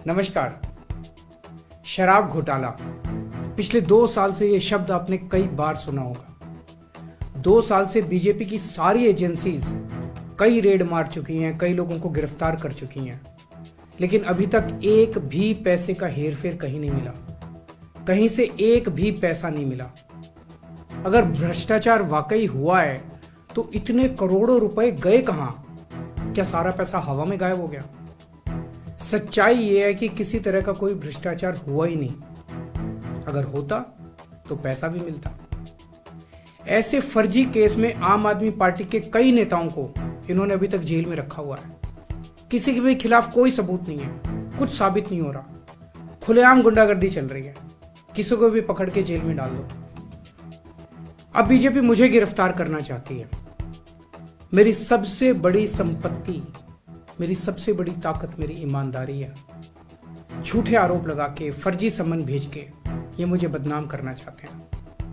नमस्कार। शराब घोटाला, पिछले 2 साल से ये शब्द आपने कई बार सुना होगा। 2 साल से बीजेपी की सारी एजेंसीज कई रेड मार चुकी हैं, कई लोगों को गिरफ्तार कर चुकी हैं, लेकिन अभी तक एक भी पैसे का हेरफेर कहीं नहीं मिला, कहीं से एक भी पैसा नहीं मिला। अगर भ्रष्टाचार वाकई हुआ है तो इतने करोड़ों रुपए गए कहां? क्या सारा पैसा हवा में गायब हो गया? सच्चाई यह है कि किसी तरह का कोई भ्रष्टाचार हुआ ही नहीं। अगर होता तो पैसा भी मिलता। ऐसे फर्जी केस में आम आदमी पार्टी के कई नेताओं को इन्होंने अभी तक जेल में रखा हुआ है। किसी के भी खिलाफ कोई सबूत नहीं है, कुछ साबित नहीं हो रहा, खुलेआम गुंडागर्दी चल रही है, किसी को भी पकड़ के जेल में डाल दो। अब बीजेपी मुझे गिरफ्तार करना चाहती है। मेरी सबसे बड़ी संपत्ति, मेरी सबसे बड़ी ताकत मेरी ईमानदारी है। झूठे आरोप लगा के, फर्जी समन भेज के ये मुझे बदनाम करना चाहते हैं,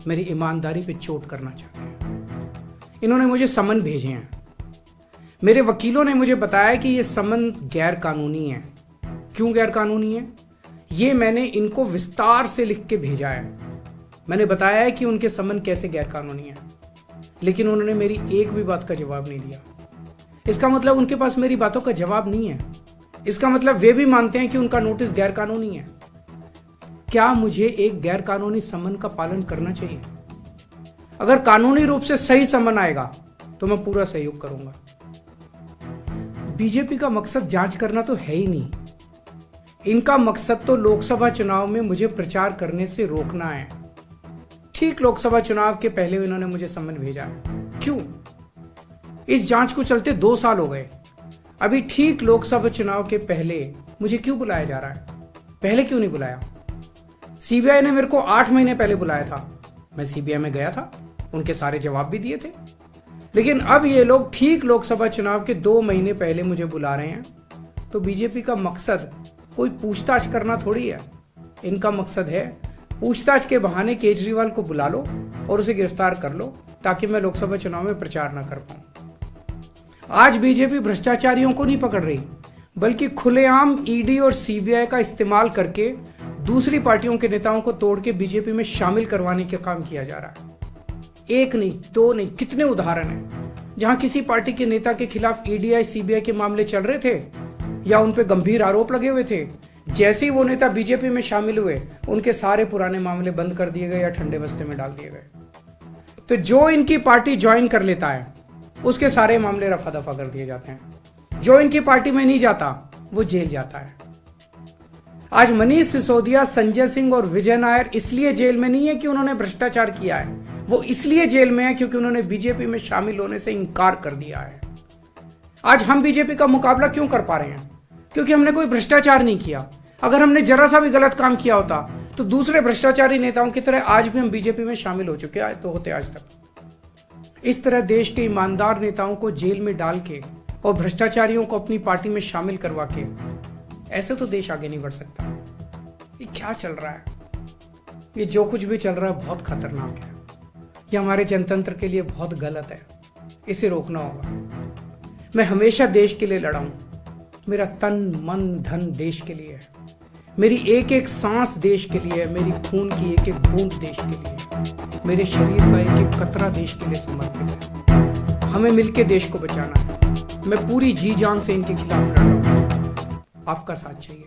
मेरी ईमानदारी पे चोट करना चाहते हैं। इन्होंने मुझे समन भेजे हैं। मेरे वकीलों ने मुझे बताया कि ये समन गैर कानूनी है। क्यों गैर कानूनी है? ये मैंने इनको विस्तार से लिख के भेजा है। मैंने बताया है कि उनके समन कैसे गैर कानूनी है, लेकिन उन्होंने मेरी एक भी बात का जवाब नहीं दिया। इसका मतलब उनके पास मेरी बातों का जवाब नहीं है। इसका मतलब वे भी मानते हैं कि उनका नोटिस गैर कानूनी है। क्या मुझे एक गैर कानूनी समन का पालन करना चाहिए? अगर कानूनी रूप से सही समन आएगा तो मैं पूरा सहयोग करूंगा। बीजेपी का मकसद जांच करना तो है ही नहीं। इनका मकसद तो लोकसभा चुनाव में मुझे प्रचार करने से रोकना है। ठीक लोकसभा चुनाव के पहले इन्होंने मुझे समन भेजा है। क्यों? इस जांच को चलते 2 साल हो गए। अभी ठीक लोकसभा चुनाव के पहले मुझे क्यों बुलाया जा रहा है? पहले क्यों नहीं बुलाया? सीबीआई ने मेरे को 8 महीने पहले बुलाया था। मैं सीबीआई में गया था, उनके सारे जवाब भी दिए थे। लेकिन अब ये लोग ठीक लोकसभा चुनाव के 2 महीने पहले मुझे बुला रहे हैं। तो बीजेपी का मकसद कोई पूछताछ करना थोड़ी है। इनका मकसद है पूछताछ के बहाने केजरीवाल को बुला लो और उसे गिरफ्तार कर लो, ताकि मैं लोकसभा चुनाव में प्रचार ना कर पाऊं। आज बीजेपी भ्रष्टाचारियों को नहीं पकड़ रही, बल्कि खुलेआम ईडी और सीबीआई का इस्तेमाल करके दूसरी पार्टियों के नेताओं को तोड़ के बीजेपी में शामिल करवाने का काम किया जा रहा है। एक नहीं, 2 नहीं, कितने उदाहरण हैं जहां किसी पार्टी के नेता के खिलाफ ईडी सीबीआई के मामले चल रहे थे या उन पे गंभीर आरोप लगे हुए थे। जैसे ही वो नेता बीजेपी में शामिल हुए, उनके सारे पुराने मामले बंद कर दिए गए या ठंडे बस्ते में डाल दिए गए। तो जो इनकी पार्टी ज्वाइन कर लेता है उसके सारे मामले रफा दफा कर दिए जाते हैं। जो इनकी पार्टी में नहीं जाता वो जेल जाता है। आज मनीष सिसोदिया, संजय सिंह और विजय नायर इसलिए जेल में नहीं है कि उन्होंने भ्रष्टाचार किया है, वो इसलिए जेल में है क्योंकि उन्होंने बीजेपी में शामिल होने से इनकार कर दिया है। आज हम बीजेपी का मुकाबला क्यों कर पा रहे हैं? क्योंकि हमने कोई भ्रष्टाचार नहीं किया। अगर हमने जरा सा भी गलत काम किया होता तो दूसरे भ्रष्टाचारी नेताओं की तरह आज भी हम बीजेपी में शामिल हो चुके तो होते आज तक। इस तरह देश के ईमानदार नेताओं को जेल में डाल के और भ्रष्टाचारियों को अपनी पार्टी में शामिल करवा के ऐसे तो देश आगे नहीं बढ़ सकता। ये क्या चल रहा है? ये जो कुछ भी चल रहा है बहुत खतरनाक है। ये हमारे जनतंत्र के लिए बहुत गलत है। इसे रोकना होगा। मैं हमेशा देश के लिए लड़ा हूं। मेरा तन मन धन देश के लिए है। मेरी एक एक सांस देश के लिए है। मेरी खून की एक एक बूंद देश के लिए है। मेरे शरीर का एक एक कतरा देश के लिए समर्पित है। हमें मिलकर देश को बचाना है। मैं पूरी जी जान से इनके खिलाफ लड़ रहा हूं। आपका साथ चाहिए।